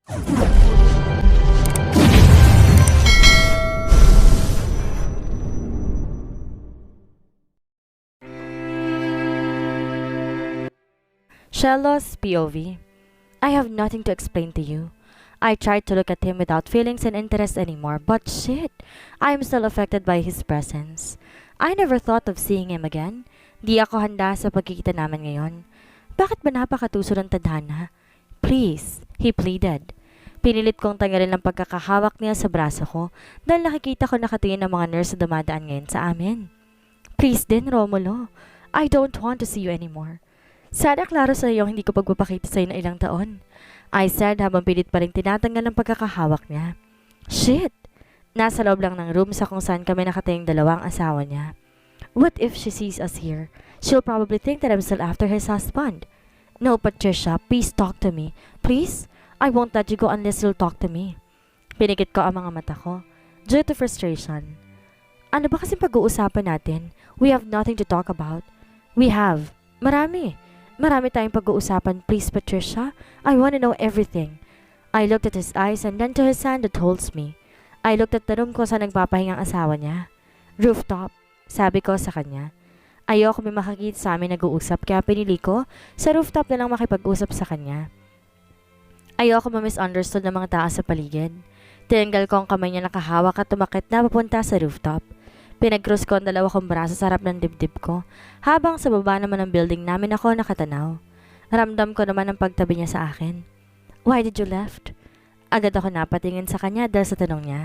Shellos POV. I have nothing to explain to you. I tried to look at him without feelings and interest anymore, but shit, I am still affected by his presence. I never thought of seeing him again. Di ako handa sa pagkikita namin ngayon. Bakit ba napakatuso ng tadhana? Please, he pleaded. Pinilit kong tanggalin ang pagkakahawak niya sa braso ko dahil nakikita ko nakatingin ng mga nurse na dumadaan ngayon sa amin. Please din, Romulo. I don't want to see you anymore. Sana klaro sa iyo hindi ko pagpapakita sa iyo na ilang taon. I said habang pilit pa rin tinatanggal ang pagkakahawak niya. Shit! Nasa loob lang ng room sa kung saan kami nakatayong dalawang asawa niya. What if she sees us here? She'll probably think that I'm still after his husband. No, Patricia, please talk to me. Please? I won't let you go unless you'll talk to me. Pinikit ko ang mga mata ko, due to frustration. Ano ba kasing pag-uusapan natin? We have nothing to talk about. We have. Marami. Marami tayong pag-uusapan, please, Patricia. I want to know everything. I looked at his eyes and then to his hand that holds me. I looked at the room ko sa nagpapahingang asawa niya. Rooftop, sabi ko sa kanya. Ayoko may makakita sa amin nag-uusap kaya pinili ko sa rooftop na lang makipag-usap sa kanya. Ayoko ma-misunderstood ng mga tao sa paligid. Tinanggal ko ang kamay niya nakahawak at tumakit na papunta sa rooftop. Pinag-cross ko ang dalawa kong braso sa harap ng dibdib ko, habang sa baba naman ng building namin ako nakatanaw. Ramdam ko naman ang pagtabi niya sa akin. Why did you left? Agad ako napatingin sa kanya dahil sa tanong niya.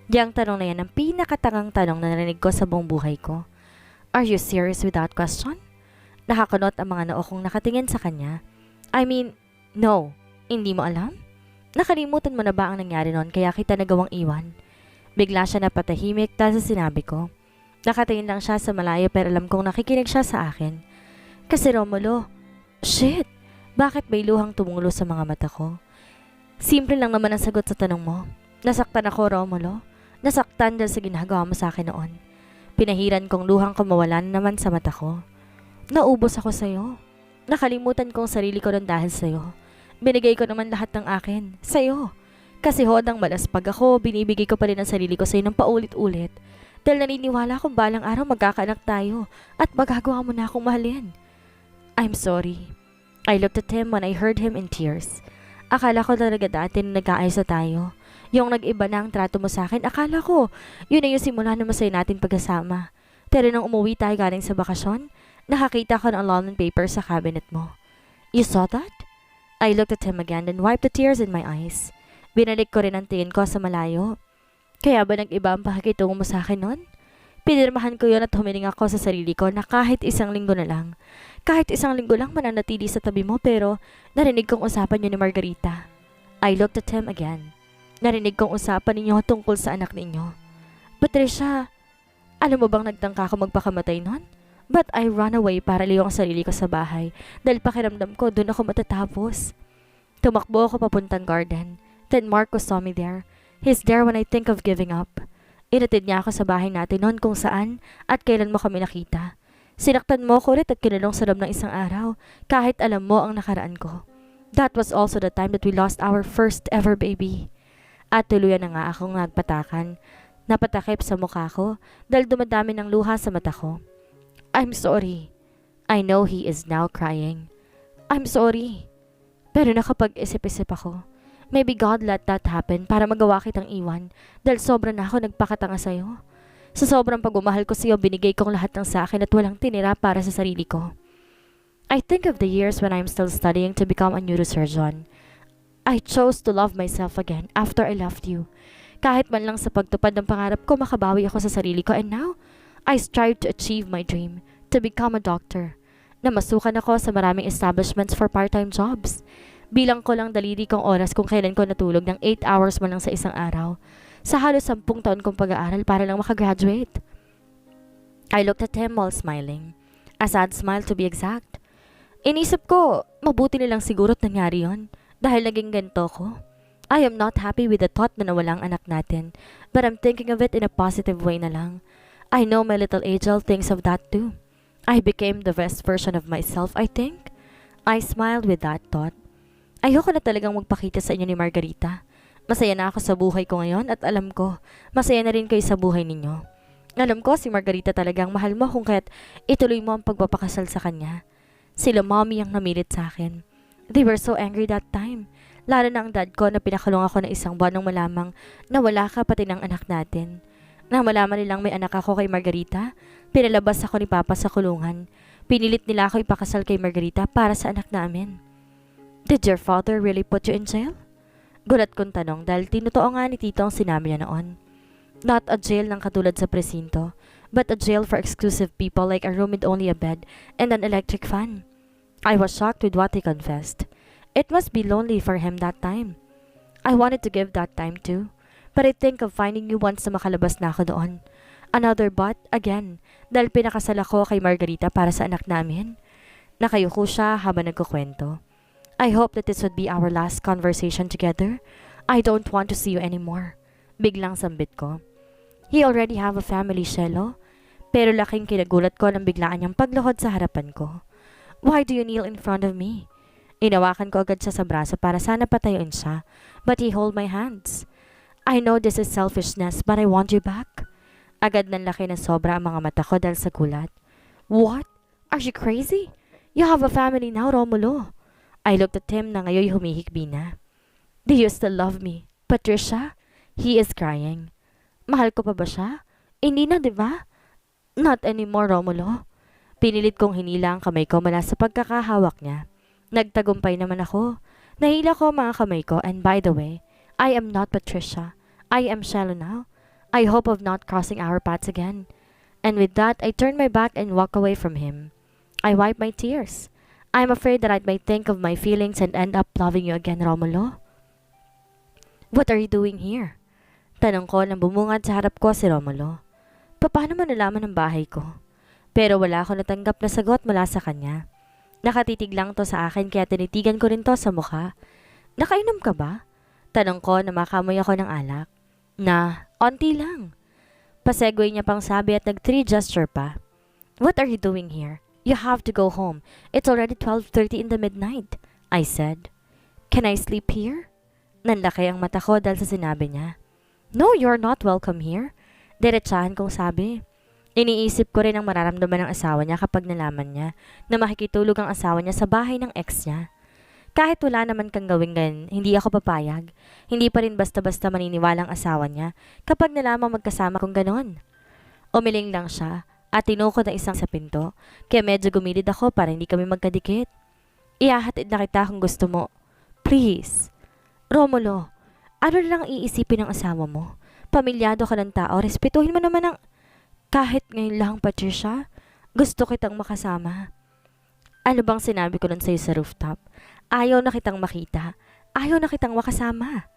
Diyang tanong na yan ang pinakatangang tanong na narinig ko sa buong buhay ko. Are you serious with that question? Nakakunot ang mga noo kong nakatingin sa kanya. I mean, no. Hindi mo alam? Nakalimutan mo na ba ang nangyari noon kaya kita nagawang iwan? Bigla siya napatahimik dahil sa sinabi ko. Nakatingin lang siya sa malayo pero alam kong nakikinig siya sa akin. Kasi Romulo, shit, bakit may luhang tumulo sa mga mata ko? Simple lang naman ang sagot sa tanong mo. Nasaktan ako, Romulo. Nasaktan dahil sa ginagawa mo sa akin noon. Pinahiran kong luhang kumawalan naman sa mata ko. Naubos ako sa'yo. Nakalimutan kong sarili ko nun dahil sa'yo. Binigay ko naman lahat ng akin, sa'yo. Kasi hodang malaspag ako, binibigay ko pa rin ang sarili ko sa'yo ng paulit-ulit. Dahil naniniwala akong balang araw magkakaanak tayo at magagawa mo na akong mahalin. I'm sorry. I looked at him when I heard him in tears. Akala ko talaga dati na nag-aayos na tayo. Yung nag-iba na ang trato mo sa akin, akala ko yun na yung simula na masaya natin pagkasama. Pero nung umuwi tayo galing sa bakasyon, nakakita ko ng allotment paper sa cabinet mo. You saw that? I looked at him again and wiped the tears in my eyes. Binalik ko rin ang tingin ko sa malayo. Kaya ba nag-iba ang pakikitungo mo sa akin nun? Pinirmahan ko yun at humiling ako sa sarili ko na kahit isang linggo na lang. Kahit isang linggo lang mananatili sa tabi mo pero narinig kong usapan niyo ni Margarita. I looked at him again. Narinig kong usapan ninyo tungkol sa anak ninyo. Patricia, alam mo bang nagtangka ako magpakamatay nun? But I ran away para liyo ang sarili ko sa bahay dahil pakiramdam ko doon ako matatapos. Tumakbo ako papuntang garden. Then Marcos saw me there. He's there when I think of giving up. Inatid niya ako sa bahay natin noon kung saan at kailan mo kami nakita. Sinaktan mo ko ulit at kinulong sa loob ng isang araw kahit alam mo ang nakaraan ko. That was also the time that we lost our first ever baby. At tuluyan na nga akong nagpatakan. Napatakip sa mukha ko dahil dumadami ng luha sa mata ko. I'm sorry. I know he is now crying. I'm sorry. Pero nakapag-isip-isip ako. Maybe God let that happen para magawa kitang iwan dahil sobra na ako nagpakatanga sa'yo. Sa sobrang pagmamahal ko sa'yo, binigay kong lahat ng sa akin at walang tinira para sa sarili ko. I think of the years when I'm still studying to become a neurosurgeon. I chose to love myself again after I left you. Kahit man lang sa pagtupad ng pangarap ko, makabawi ako sa sarili ko and now, I strive to achieve my dream, to become a doctor. Namasukan ako sa maraming establishments for part-time jobs. Bilang ko lang daliri kong oras kung kailan ko natulog ng 8 hours man lang sa isang araw. Sa halos 10 taon kong pag-aaral para lang makagraduate. I looked at him while smiling. A sad smile to be exact. Inisip ko, mabuti nilang sigura't nangyari yon dahil naging ganito ko. I am not happy with the thought na nawalang anak natin, but I'm thinking of it in a positive way na lang. I know my little angel thinks of that too. I became the best version of myself, I think. I smiled with that thought. Ayoko na talagang magpakita sa inyo ni Margarita. Masaya na ako sa buhay ko ngayon at alam ko, masaya na rin kayo sa buhay ninyo. Alam ko si Margarita talagang mahal mo kung kaya't ituloy mo ang pagpapakasal sa kanya. Sila mommy ang namilit sa akin. They were so angry that time. Lalo na ang dad ko na pinakulong ako ng 1 buwan nang malamang na wala ka pati ng anak natin. Nang malaman nilang may anak ako kay Margarita, pinalabas ako ni Papa sa kulungan. Pinilit nila ako ipakasal kay Margarita para sa anak namin. Did your father really put you in jail? Gulat kong tanong dahil tinotoo nga ni Tito ang sinabi niya noon. Not a jail ng katulad sa presinto, but a jail for exclusive people like a room with only a bed and an electric fan. I was shocked with what he confessed. It must be lonely for him that time. I wanted to give that time too, but I think of finding you once na makalabas na ako doon. Another but, again, dahil pinakasal ako kay Margarita para sa anak namin. Nakayuko siya habang nagkukwento. I hope that this would be our last conversation together. I don't want to see you anymore. Biglang sambit ko. He already have a family, Shelo. Pero laking kinagulat ko nang biglaan niyang pagluhod sa harapan ko. Why do you kneel in front of me? Inawakan ko agad siya sa braso para sana patayuin siya, but he hold my hands. I know this is selfishness, but I want you back. Agad nanlaki na sobra ang mga mata ko dahil sa gulat. What? Are you crazy? You have a family now, Romulo. I looked at him na ngayon humihikbi na. Do you still love me, Patricia? He is crying. Mahal ko pa ba siya? Hindi na, di ba? Not anymore, Romulo. Pinilit kong hinila ang kamay ko mula sa pagkakahawak niya. Nagtagumpay naman ako. Nahila ko ang mga kamay ko and by the way, I am not Patricia. I am Shelo now. I hope of not crossing our paths again. And with that, I turned my back and walked away from him. I wiped my tears. I'm afraid that I might think of my feelings and end up loving you again, Romulo. What are you doing here? Tanong ko nang bumungad sa harap ko si Romulo. Paano mo nalaman ang bahay ko? Pero wala ako natanggap na sagot mula sa kanya. Nakatitig lang to sa akin kaya tinitigan ko rin to sa mukha. Nakainom ka ba? Tanong ko na makamoy ako ng alak. Na, onti lang. Pasegoy niya pang sabi at nag-3 gesture pa. What are you doing here? You have to go home. It's already 12:30 in the midnight, I said. Can I sleep here? Nanlaki ang mata ko dahil sa sinabi niya. No, you're not welcome here. Diretsahan kong sabi. Iniisip ko rin ang mararamdaman ng asawa niya kapag nalaman niya na makikitulog ang asawa niya sa bahay ng ex niya. Kahit wala naman kang gawin ganyan, hindi ako papayag. Hindi pa rin basta-basta maniniwala ang asawa niya kapag nalaman magkasama kong ganon. Umiling lang siya at tinukod ang isang sa pinto, kaya medyo gumilid ako para hindi kami magkadikit. Ihahatid na kita kung gusto mo. Please. Romulo, ano lang iisipin ng asawa mo? Pamilyado ka ng tao, respetuhin mo naman ang... Kahit ngayon lang, Patricia, gusto kitang makasama. Ano bang sinabi ko nun sa'yo sa rooftop? Ayaw na kitang makita. Ayaw na kitang makasama.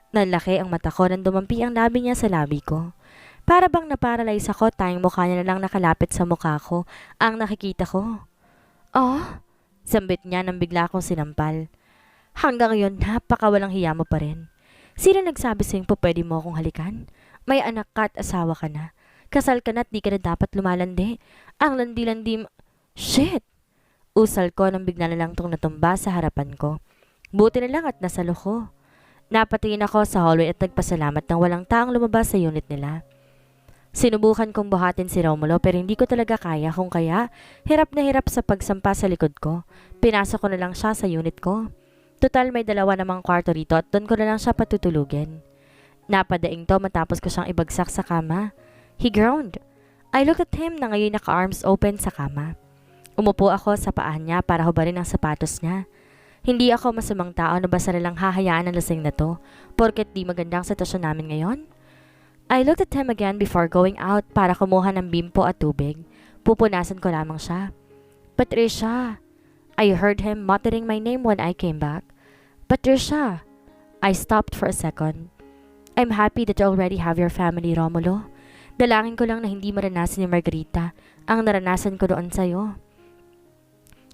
Nanlaki ang mata ko nang dumampi ang labi niya sa labi ko. Para bang naparalyze ako, tayong mukha niya na lang nakalapit sa mukha ko ang nakikita ko. Oh, sambit niya nang bigla akong sinampal. Hanggang ngayon, napakawalang hiya mo pa rin. Sino nagsabi sa'yo po pwede mo akong halikan? May anak ka at asawa ka na. Kasal ka na at di ka na dapat lumalandi. Ang landi-landi Shit! Usal ko nang bigla na lang tong natumba sa harapan ko. Buti na lang at nasa loko. Napatingin ako sa hallway at nagpasalamat nang walang taong lumabas sa unit nila. Sinubukan kong buhatin si Romulo pero hindi ko talaga kaya kung kaya hirap na hirap sa pagsampa sa likod ko. Pinasok ko na lang siya sa unit ko. Total may 2 namang kwarto rito at doon ko na lang siya patutulugin. Napadaing to matapos ko siyang ibagsak sa kama. He groaned. I looked at him na ngayon naka-arms open sa kama. Umupo ako sa paan niya para hubarin ang sapatos niya. Hindi ako masamang tao na basta na lang hahayaan ang lasing na to porket di magandang sitwasyon namin ngayon. I looked at him again before going out para kumuha ng bimpo at tubig. Pupunasan ko lamang siya. Patricia! I heard him muttering my name when I came back. Patricia! I stopped for a second. I'm happy that you already have your family, Romulo. Dalangin ko lang na hindi maranasan ni Margarita ang naranasan ko doon sa'yo.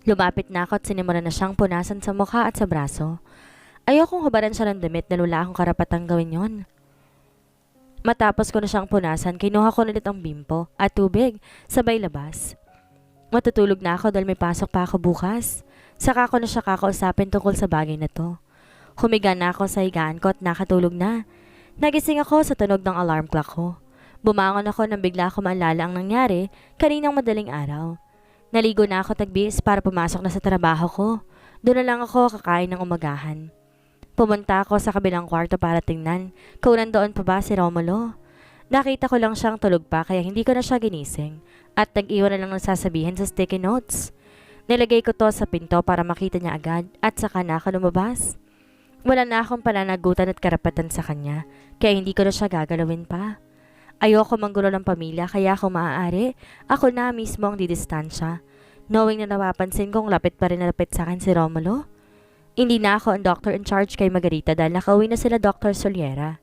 Lumapit na ako at sinimula na siyang punasan sa mukha at sa braso. Ayokong hubaran siya ng damit na wala akong karapatang gawin yon. Matapos ko na siyang punasan, kinuha ko ulit ang bimpo at tubig, sabay labas. Matutulog na ako dahil may pasok pa ako bukas. Saka ko na siya kakausapin tungkol sa bagay na to. Humiga na ako sa higaan ko at nakatulog na. Nagising ako sa tunog ng alarm clock ko. Bumangon ako nang bigla ko maalala ang nangyari kaninang madaling araw. Naligo na ako tagbihis para pumasok na sa trabaho ko. Doon na lang ako kakain ng umagahan. Pumunta ako sa kabilang kwarto para tingnan kung nandoon pa ba si Romulo. Nakita ko lang siyang tulog pa kaya hindi ko na siya ginising at nag-iwan na lang ng sasabihin sa sticky notes. Nilagay ko to sa pinto para makita niya agad at saka na ako lumabas. Wala na akong pananagutan at karapatan sa kanya kaya hindi ko na siya gagalawin pa. Ayoko manggulo ng pamilya kaya kung maaari, ako na mismo ang didistansya. Knowing na napapansin kong lapit pa rin na lapit sa akin si Romulo. Hindi na ako ang doctor in charge kay Margarita dahil nakauwi na sila Dr. Soliera.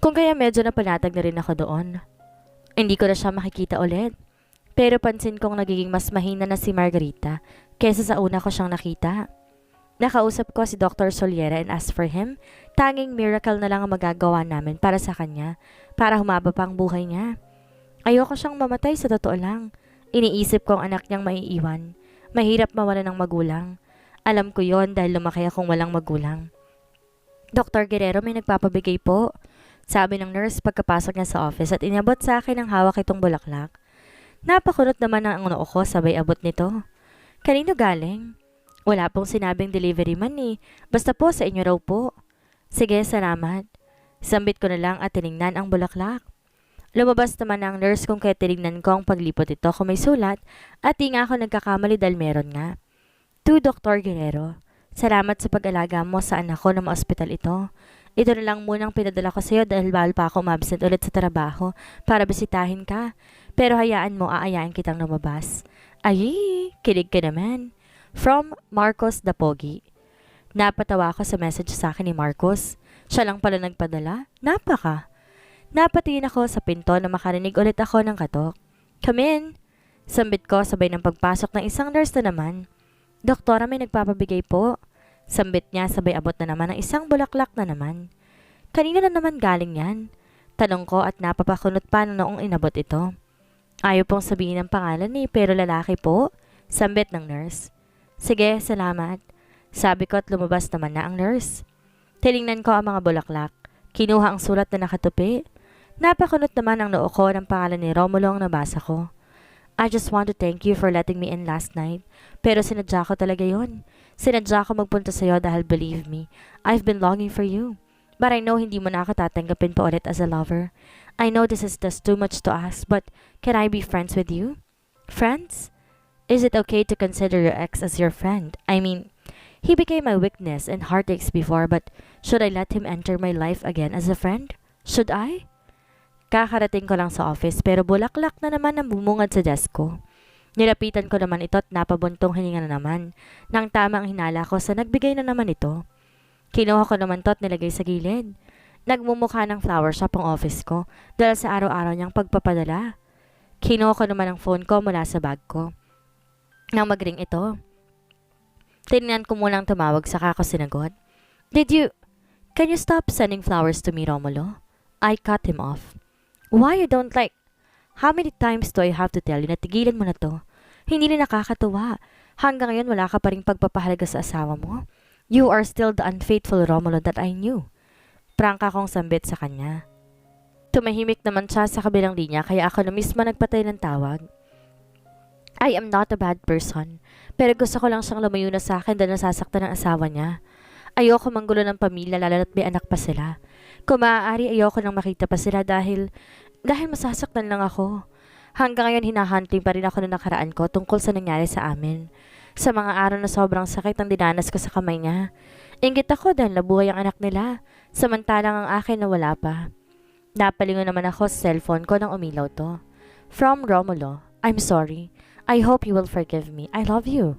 Kung kaya medyo napanatag na rin ako doon. Hindi ko na siya makikita ulit. Pero pansin kong nagiging mas mahina na si Margarita kesa sa una ko siyang nakita. Nakausap ko si Dr. Soliera and asked for him. Tanging miracle na lang ang magagawa namin para sa kanya, para humaba pa ang buhay niya. Ayoko siyang mamatay sa totoo lang. Iniisip ko ang anak niyang maiiwan. Mahirap mawala ng magulang. Alam ko yon dahil lumaki akong walang magulang. Dr. Guerrero, may nagpapabigay po. Sabi ng nurse pagkapasok niya sa office at inabot sa akin ang hawak itong bulaklak. Napakunot naman ang noo ko sabay abot nito. Kanino galing? Wala pong sinabing delivery man eh. Basta po sa inyo raw po. Sige, salamat. Sambit ko na lang at tiningnan ang bulaklak. Lumabas naman ang nurse kung kaya tinignan ko ang paglipot ito kung may sulat at di nga ako nagkakamali dahil meron nga. To Dr. Guerrero, salamat sa pag-alaga mo sa anak ko na ma-hospital ito. Ito na lang munang pinadala ko sa iyo dahil bawal pa ako umabsent ulit sa trabaho para bisitahin ka. Pero hayaan mo, aayain kitang lumabas. Ay, kilig ka naman. From Marcos Dapogi. Napatawa ako sa message sa akin ni Marcos. Siya lang pala nagpadala. Napaka. Napatingin ako sa pinto na makarinig ulit ako ng katok. Come in. Sambit ko sabay ng pagpasok ng isang nurse na naman. Doktora, may nagpapabigay po. Sambit niya sabay abot na naman ng isang bulaklak na naman. Kanina na naman galing yan? Tanong ko at napapakunot pa noong inabot ito. Ayaw pong sabihin ang pangalan eh, pero lalaki po. Sambit ng nurse. Sige, salamat. Sabi ko at lumabas naman na ang nurse. Tiningnan ko ang mga bulaklak. Kinuha ang sulat na nakatupi. Napakunot naman ang noo ko ng pangalan ni Romulo ang nabasa ko. I just want to thank you for letting me in last night. Pero sinadya ko talaga yon. Sinadya ko magpunta sa'yo dahil believe me, I've been longing for you. But I know hindi mo na ako tatanggapin pa ulit as a lover. I know this is just too much to ask, but can I be friends with you? Friends? Is it okay to consider your ex as your friend? I mean, he became my weakness and heartaches before, but should I let him enter my life again as a friend? Should I? Kakarating ko lang sa office pero bulaklak na naman ang bumungad sa desk ko. Nilapitan ko naman ito at napabuntong hininga na naman nang tama ang hinala ko sa nagbigay na naman ito. Kinuha ko naman ito at nilagay sa gilid. Nagmumukha ng flower shop ang office ko dahil sa araw-araw niyang pagpapadala. Kinuha ko naman ang phone ko mula sa bag ko. Nang magring ito, tinignan ko munang tumawag saka ako sinagot. Can you stop sending flowers to me, Romulo? I cut him off. Why you don't like? How many times do I have to tell you na tigilan mo na to? Hindi na nakakatuwa. Hanggang ngayon wala ka pa ring pagpapahalaga sa asawa mo. You are still the unfaithful Romulo that I knew. Prangka kong sambit sa kanya. Tumahimik naman siya sa kabilang linya kaya ako na mismo nagpatay ng tawag. I am not a bad person, pero gusto ko lang siyang lumayo na sa akin dahil nasasaktan ng asawa niya. Ayoko manggulo ng pamilya lalo na't may anak pa sila. Kung maaari ayoko nang makita pa sila dahil masasaktan lang ako. Hanggang ngayon hinahunting pa rin ako na nakaraan ko tungkol sa nangyari sa amin. Sa mga araw na sobrang sakit ang dinanas ko sa kamay niya. Inggit ako dahil nabuhay ang anak nila, samantalang ang akin na wala pa. Napalingon naman ako sa cellphone ko nang umilaw to. From Romulo, I'm sorry. I hope you will forgive me. I love you.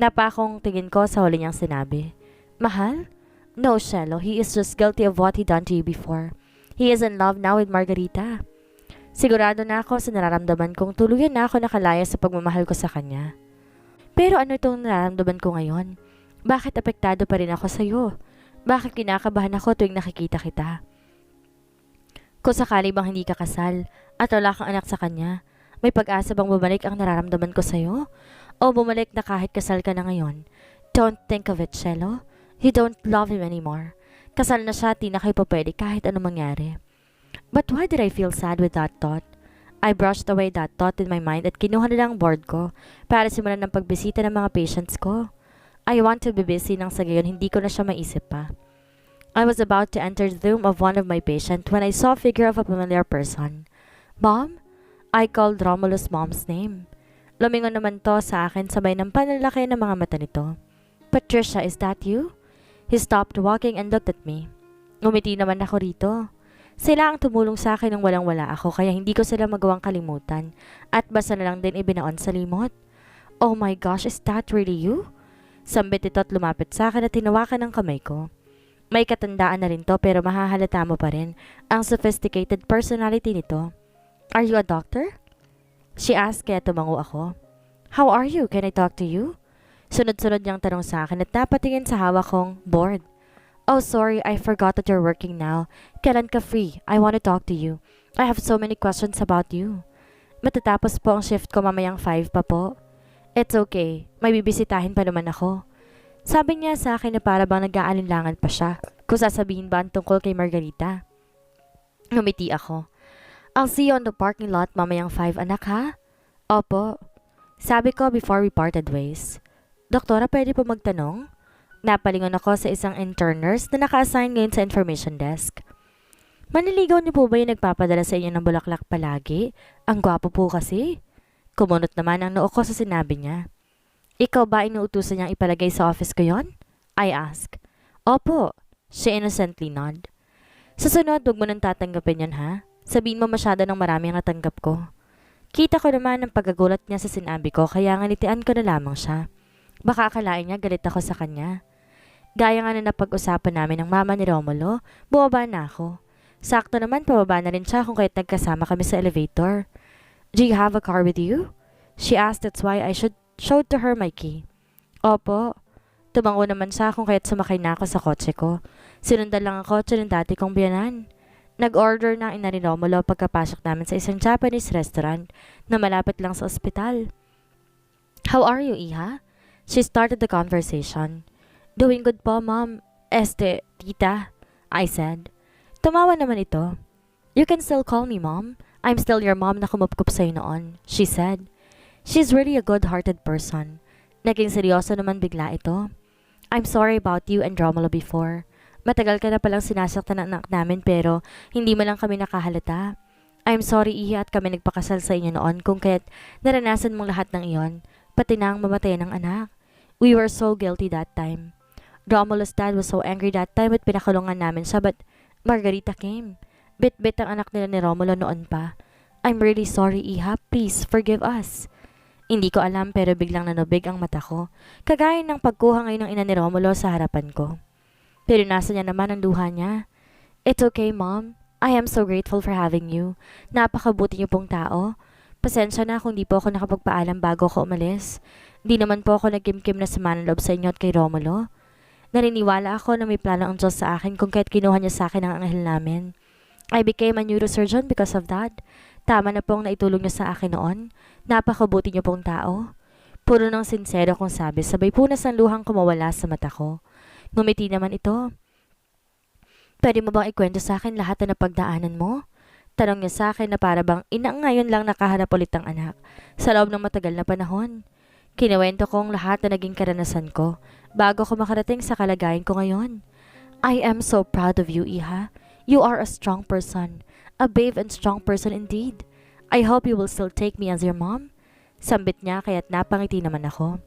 Napakong tingin ko sa huli niyang sinabi. Mahal? No, Shelo. He is just guilty of what he done to you before. He is in love now with Margarita. Sigurado na ako sa nararamdaman kong tuluyan na ako nakalaya sa pagmamahal ko sa kanya. Pero ano itong nararamdaman ko ngayon? Bakit apektado pa rin ako sa iyo? Bakit kinakabahan ako tuwing nakikita kita? Kung sakali bang hindi ka kasal at wala kang anak sa kanya, may pag-asa bang bumalik ang nararamdaman ko sa iyo? O bumalik na kahit kasal ka na ngayon. Don't think of it, Shelo. You don't love him anymore. Kasal na siya, di na kayo pa pwede kahit ano mangyari. But why did I feel sad with that thought? I brushed away that thought in my mind at kinuha na lang ang board ko para simulan ng pagbisita ng mga patients ko. I want to be busy nang sa gayon hindi ko na siya maisip pa. I was about to enter the room of one of my patients when I saw a figure of a familiar person. Mom? I called Romulus' mom's name. Lumingon naman to sa akin sabay ng panlalaki ng mga mata nito. Patricia, is that you? He stopped walking and looked at me. Ngumiti naman ako rito. Sila ang tumulong sa akin nung walang-wala ako kaya hindi ko sila magawang kalimutan at basta na lang din ibinaon sa limot. Oh my gosh, is that really you? Sambit ito at lumapit sa akin at tinawakan ng kamay ko. May katandaan na rin to pero mahahalata mo pa rin ang sophisticated personality nito. Are you a doctor? She asked kaya tumango ako. How are you? Can I talk to you? Sunod-sunod niyang tanong sa akin at napatingin sa hawak kong board. Oh, sorry, I forgot that you're working now. Kailan ka free? I want to talk to you. I have so many questions about you. Matatapos po ang shift ko mamayang 5 pa po. It's okay. May bibisitahin pa naman ako. Sabi niya sa akin na para bang nag-aalinlangan pa siya kung sasabihin ba ang tungkol kay Margarita. Ngumiti ako. I'll see you on the parking lot mamayang 5, anak ha? Opo. Sabi ko before we parted ways. Doktora, pwede po magtanong? Napalingon ako sa isang intern nurse na naka-assign ngayon sa information desk. Maniligaw niyo po ba yung nagpapadala sa inyo ng bulaklak palagi? Ang gwapo po kasi. Kumunot naman ang noo ko sa sinabi niya. Ikaw ba inuutusan niyang ipalagay sa office ko yon? I asked. Opo. She innocently nod. Sa sunod, huwag mo nang tatanggapin yon ha? Sabihin mo masyado ng marami ang natanggap ko. Kita ko naman ang pagkagulat niya sa sinabi ko kaya nganitian ko na lamang siya. Baka akalain niya galit ako sa kanya. Gaya nga na napag-usapan namin ng mama ni Romulo, bumaba na ako. Sakto naman pababa na rin siya kung kaya't nagkasama kami sa elevator. Do you have a car with you? She asked, that's why I showed to her my key. Opo. Tumango naman siya kung kaya't sumakay na ako sa kotse ko. Sinundan lang ang kotse ng dati kong biyanan. Nag-order na ina ni Romulo pagkapasok namin sa isang Japanese restaurant na malapit lang sa ospital. How are you, Iha? She started the conversation. Doing good po, Mom. Tita, I said. Tumawa naman ito. You can still call me Mom. I'm still your mom na kumupkup sa'yo noon, she said. She's really a good-hearted person. Naging seryoso naman bigla ito. I'm sorry about you and Romulo before. Matagal ka na palang sinasaktan ng anak namin pero hindi mo lang kami nakahalata. I'm sorry, Iha, at kami nagpakasal sa inyo noon kung kaya't naranasan mong lahat ng iyon, pati na ang mamatay ng anak. We were so guilty that time. Romulo's dad was so angry that time at pinakulungan namin siya but Margarita came. Bit-bit ang anak nila ni Romulo noon pa. I'm really sorry, Iha. Please, forgive us. Hindi ko alam pero biglang nanubig ang mata ko. Kagaya ng pagkuha ngayon ng ina ni Romulo sa harapan ko. Pero nasa niya naman ang luha niya. It's okay, Mom. I am so grateful for having you. Napakabuti niyo pong tao. Pasensya na kung di po ako nakapagpaalam bago ako umalis. Di naman po ako nagkimkim na sama ng loob sa inyo at kay Romulo. Naniniwala ako na may plano ang Diyos sa akin kung kahit kinuha niya sa akin ang anghel namin. I became a neurosurgeon because of that. Tama na pong naitulong niyo sa akin noon. Napakabuti niyo pong tao. Puro ng sincero kong sabi, sabay punas ang luhang kumawala sa mata ko. Ngumiti naman ito. Pwede mo bang ikwento sa akin lahat na napagdaanan mo? Tanong niya sa akin na para bang inang ngayon lang nakaharap ulit ang anak sa loob ng matagal na panahon. Kinuwento kong lahat na naging karanasan ko bago ko makarating sa kalagayan ko ngayon. I am so proud of you, Iha. You are a strong person. A brave and strong person indeed. I hope you will still take me as your mom. Sambit niya kaya't napangiti naman ako.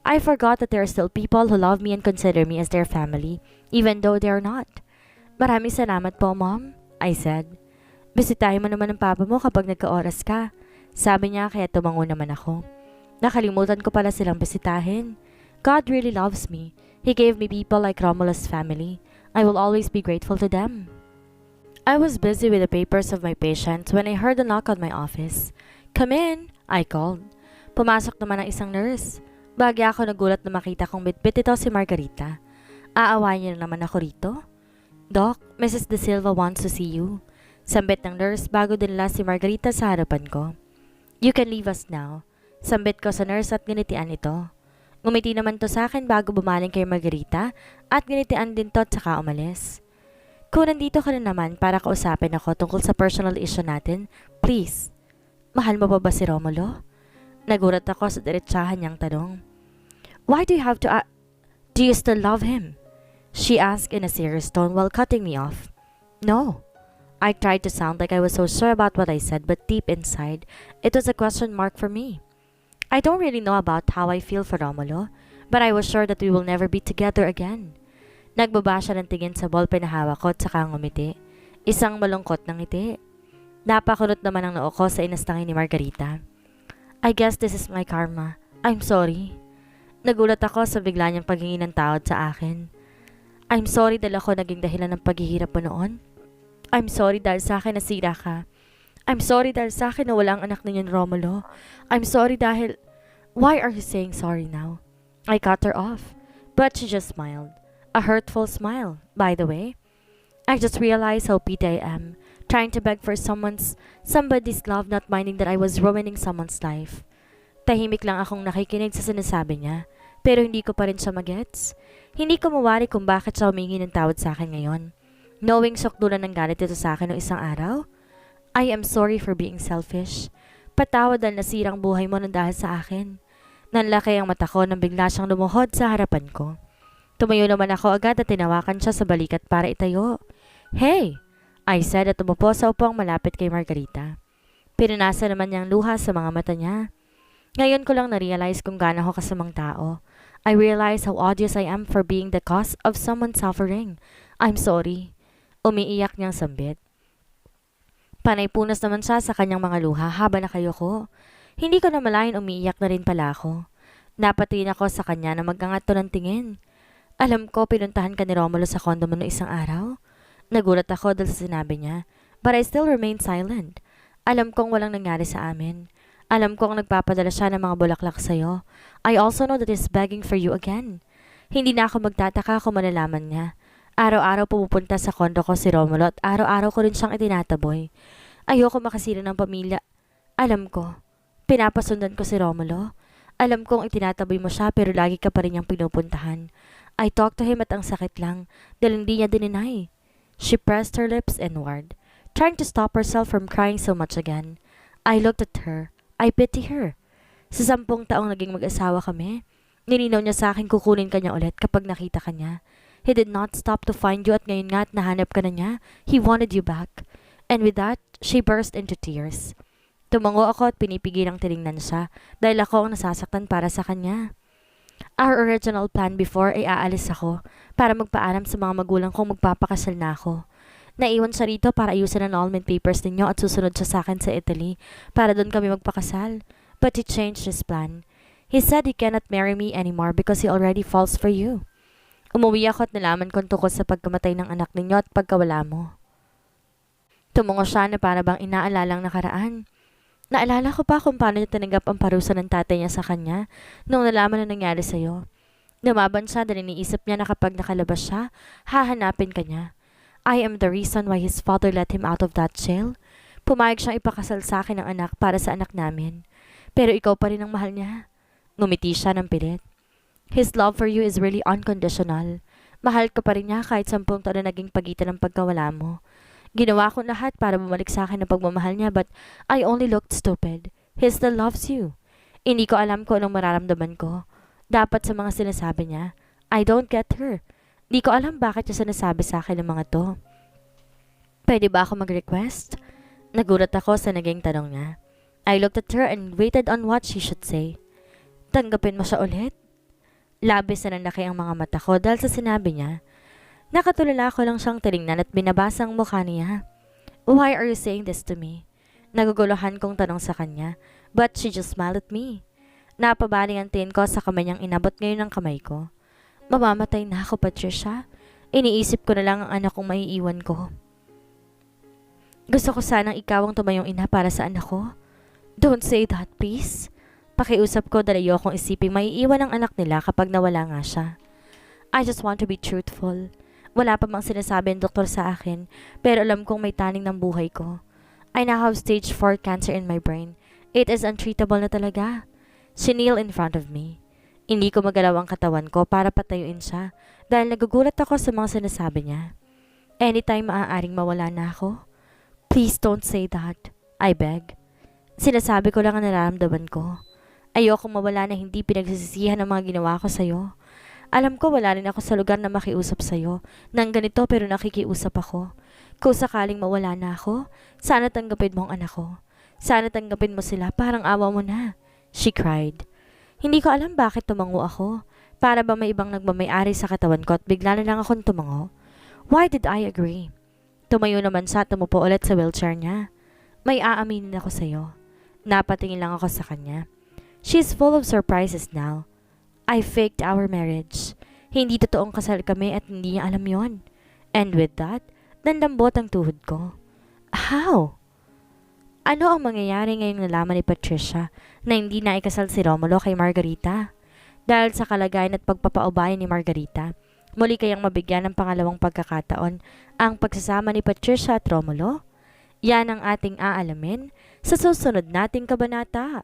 I forgot that there are still people who love me and consider me as their family, even though they are not. Maraming salamat po, Mom, I said. Bisitahin mo naman ang papa mo kapag nagka-oras ka. Sabi niya kaya tumango naman ako. Nakalimutan ko pala silang bisitahin. God really loves me. He gave me people like Romulus' family. I will always be grateful to them. I was busy with the papers of my patients when I heard a knock on my office. Come in, I called. Pumasok naman ang isang nurse. Bagya ako nagulat na makita kong bitbit ito si Margarita. Aawayin niya naman ako rito. Doc, Mrs. De Silva wants to see you. Sambit ng nurse bago dinala si Margarita sa harapan ko. You can leave us now. Sambit ko sa nurse at ginitian ito. Ngumiti naman to sa akin bago bumaling kay Margarita at ginitian din to at saka umalis. Kung nandito ka na naman para kausapin ako tungkol sa personal issue natin, please. Mahal mo pa ba si Romulo? Nagulat ako sa diretsahan niyang tanong. Why do you have to do you still love him? She asked in a serious tone while cutting me off. No. I tried to sound like I was so sure about what I said, but deep inside, it was a question mark for me. I don't really know about how I feel for Romulo, but I was sure that we will never be together again. Nagbaba siya ng tingin sa ballpen na hawak ko at saka ngumiti. Isang malungkot na ngiti. Napakulot naman ang noo ko sa inastangin ni Margarita. I guess this is my karma. I'm sorry. Nagulat ako sa bigla niyang paghingi ng tawad sa akin. I'm sorry dahil ako naging dahilan ng paghihirap mo noon. I'm sorry dahil sa akin nasira ka. I'm sorry dahil sa akin na wala ang anak ninyo Romulo. I'm sorry dahil... Why are you saying sorry now? I cut her off, but she just smiled. A hurtful smile, by the way. I just realized how petty I am, trying to beg for somebody's love, not minding that I was ruining someone's life. Tahimik lang akong nakikinig sa sinasabi niya, pero hindi ko pa rin siya magets. Hindi ko mawari kung bakit siya humingi ng tawad sa akin ngayon. Knowing sukdulan ng galit ito sa akin noong isang araw, I am sorry for being selfish. Patawad dahil nasirang buhay mo nang dahil sa akin. Nanlaki ang mata ko nang bigla siyang lumuhod sa harapan ko. Tumayo naman ako agad at tinawakan siya sa balikat para itayo. Hey! I said at umupo sa upong malapit kay Margarita. Pinanasa naman niyang luha sa mga mata niya. Ngayon ko lang na-realize kung gaano ako kasamang tao. I realize how odious I am for being the cause of someone's suffering. I'm sorry. Umiiyak niyang sambit. Panay-punas naman siya sa kanyang mga luha habang nakayoko. Hindi ko na malayan umiiyak na rin pala ako. Napatingin ako sa kanya na magangat to ng tingin. Alam ko pinuntahan ka ni Romulo sa kondo mo noong isang araw. Nagulat ako dahil sa sinabi niya, but I still remained silent. Alam kong walang nangyari sa amin. Alam kong nagpapadala siya ng mga bulaklak sa'yo. I also know that he's begging for you again. Hindi na ako magtataka kung malalaman niya. Araw-araw pumupunta sa kondo ko si Romulo at araw-araw ko rin siyang itinataboy. Ayoko makasira ng pamilya. Alam ko. Pinapasundan ko si Romulo. Alam kong itinataboy mo siya pero lagi ka pa rin niyang pinupuntahan. I talked to him at ang sakit lang dahil hindi niya dininay. She pressed her lips inward, trying to stop herself from crying so much again. I looked at her. I pity her. Sa 10 taong naging mag-asawa kami, nilinaw niya sa akin kukunin ka niya ulit kapag nakita ka niya. He did not stop to find you at ngayon nga at nahanap ka na niya. He wanted you back. And with that, she burst into tears. Tumango ako at pinipigilang tiningnan siya dahil ako ang nasasaktan para sa kanya. Our original plan before ay aalis ako para magpaalam sa mga magulang kong magpapakasal na ako. Naiwan siya rito para ayusin ang annulment papers ninyo at susunod siya sa akin sa Italy para doon kami magpakasal. But he changed his plan. He said he cannot marry me anymore because he already falls for you. Umuwi ako at nalaman kong tungkol sa pagkamatay ng anak ninyo at pagkawala mo. Tumungo siya na para bang inaalalang nakaraan. Naalala ko pa kung paano niya tinanggap ang parusa ng tatay niya sa kanya nung nalaman na nangyari sa'yo. Lumaban siya dahil iniisip niya na kapag nakalabas siya, hahanapin ka niya. I am the reason why his father let him out of that jail. Pumayag siyang ipakasal sa akin ng anak para sa anak namin. Pero ikaw pa rin ang mahal niya. Ngumiti siya ng pilit. His love for you is really unconditional. Mahal ka pa rin niya kahit 10 taon na naging pagitan ng pagkawala mo. Ginawa ko lahat para bumalik sa akin ang pagmamahal niya but I only looked stupid. He still loves you. Hindi ko alam kung anong mararamdaman ko. Dapat sa mga sinasabi niya, I don't get her. Di ko alam bakit niya sinasabi sa akin ng mga to. Pwede ba ako mag-request? Nagulat ako sa naging tanong niya. I looked at her and waited on what she should say. Tanggapin mo siya ulit? Labis na nanlaki ang mga mata ko dahil sa sinabi niya. Nakatulala ko lang siyang tinignan at binabasa ang mukha niya. Why are you saying this to me? Naguguluhan kong tanong sa kanya, but she just smiled at me. Napabaling ang tingin ko sa kamay niyang inabot ngayon ng kamay ko. Mamamatay na ako, Patricia. Iniisip ko na lang ang anak kong maiiwan ko. Gusto ko sanang ikaw ang tumayong ina para sa anak ko. Don't say that, please. Pakiusap ko dahil ayokong isiping maiiwan ang anak nila kapag nawala nga siya. I just want to be truthful. Wala pa mang sinasabi ang doktor sa akin, pero alam kong may taning ng buhay ko. I now have stage 4 cancer in my brain. It is untreatable na talaga. She kneeled in front of me. Hindi ko magalaw ang katawan ko para patayuin siya dahil nagugulat ako sa mga sinasabi niya. Anytime maaaring mawala na ako. Please don't say that. I beg. Sinasabi ko lang ang nararamdaman ko. Ayokong mawala na hindi pinagsisisihan ang mga ginawa ko sa'yo. Alam ko wala rin ako sa lugar na makiusap sa'yo nang ganito pero nakikiusap ako. Kung sakaling mawala na ako, sana tanggapin mo ang anak ko. Sana tanggapin mo sila, parang awa mo na. She cried. Hindi ko alam bakit tumango ako. Para ba may ibang nagmamayari sa katawan ko at bigla na lang akong tumango? Why did I agree? Tumayo naman siya at tumupo ulit sa wheelchair niya. May aaminin ako sa'yo. Napatingin lang ako sa kanya. She's full of surprises now. I faked our marriage. Hindi totoong kasal kami at hindi niya alam yon. And with that, nandambot ang tuhod ko. How? Ano ang mangyayari ngayong nalaman ni Patricia na hindi na ikasal si Romulo kay Margarita? Dahil sa kalagayan at pagpapaubaya ni Margarita, muli kayang mabigyan ng pangalawang pagkakataon ang pagsasama ni Patricia at Romulo? Yan ang ating aalamin sa susunod nating kabanata.